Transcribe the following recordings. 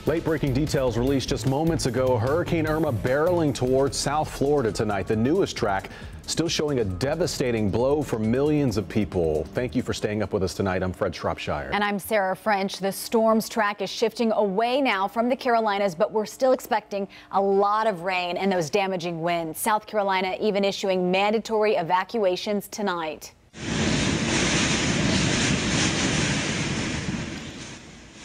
Late-breaking details released just moments ago. Hurricane Irma barreling towards South Florida tonight. The newest track still showing a devastating blow for millions of people. Thank you for staying up with us tonight. I'm Fred Shropshire. And I'm Sarah French. The storm's track is shifting away now from the Carolinas, but we're still expecting a lot of rain and those damaging winds. South Carolina even issuing mandatory evacuations tonight.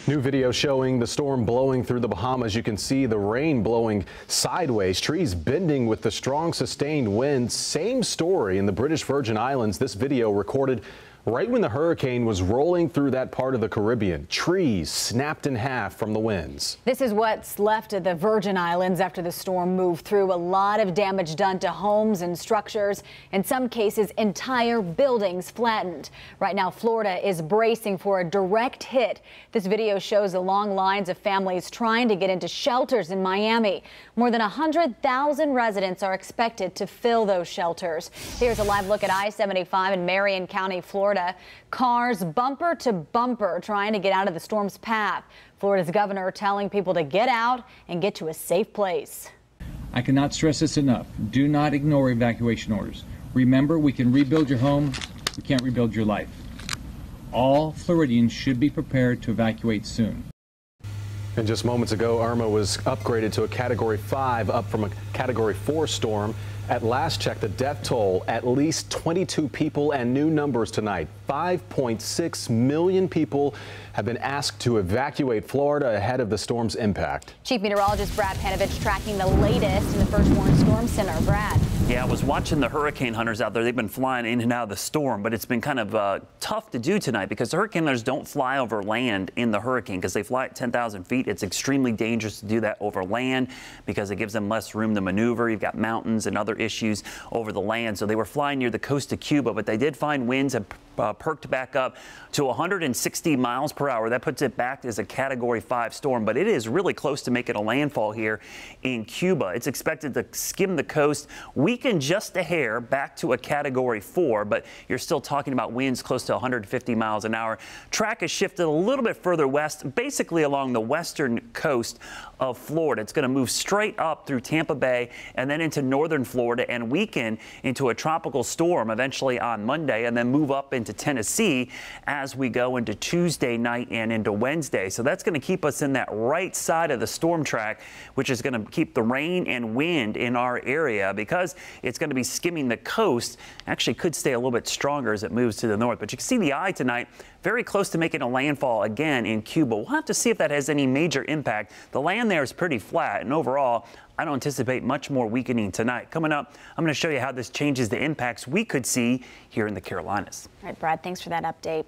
New video showing the storm blowing through the Bahamas. You can see the rain blowing sideways, trees bending with the strong sustained winds. Same story in the British Virgin Islands. This video recorded right when the hurricane was rolling through that part of the Caribbean. Trees snapped in half from the winds. This is what's left of the Virgin Islands after the storm moved through. A lot of damage done to homes and structures. In some cases, entire buildings flattened. Right now, Florida is bracing for a direct hit. This video shows the long lines of families trying to get into shelters in Miami. More than 100,000 residents are expected to fill those shelters. Here's a live look at I-75 in Marion County, Florida. Cars bumper to bumper trying to get out of the storm's path. Florida's governor telling people to get out and get to a safe place. I cannot stress this enough. Do not ignore evacuation orders. Remember, we can rebuild your home. We can't rebuild your life. All Floridians should be prepared to evacuate soon. And just moments ago, Irma was upgraded to a Category 5, up from a Category 4 storm. At last check, the death toll, at least 22 people, and new numbers tonight. 5.6 million people have been asked to evacuate Florida ahead of the storm's impact. Chief Meteorologist Brad Panovich tracking the latest in the First Warning Storm Center. Brad. Yeah, I was watching the hurricane hunters out there. They've been flying in and out of the storm, but it's been kind of tough to do tonight because the hurricane hunters don't fly over land in the hurricane because they fly at 10,000 feet. It's extremely dangerous to do that over land because it gives them less room to maneuver. You've got mountains and other issues over the land. So they were flying near the coast of Cuba, but they did find winds have perked back up to 160 miles per hour. That puts it back as a Category 5 storm, but it is really close to making a landfall here in Cuba. It's expected to skim the coast, weaken just a hair back to a Category 4, but you're still talking about winds close to 150 miles an hour. Track has shifted a little bit further west, basically along the western coast of Florida. It's going to move straight up through Tampa Bay and then into northern Florida and weaken into a tropical storm eventually on Monday and then move up into Tennessee as we go into Tuesday night and into Wednesday. So that's going to keep us in that right side of the storm track, which is going to keep the rain and wind in our area because it's going to be skimming the coast. Actually could stay a little bit stronger as it moves to the north. But you can see the eye tonight very close to making a landfall again in Cuba. We'll have to see if that has any major impact. The land there is pretty flat, and overall, I don't anticipate much more weakening tonight. Coming up, I'm going to show you how this changes the impacts we could see here in the Carolinas. All right, Brad, thanks for that update.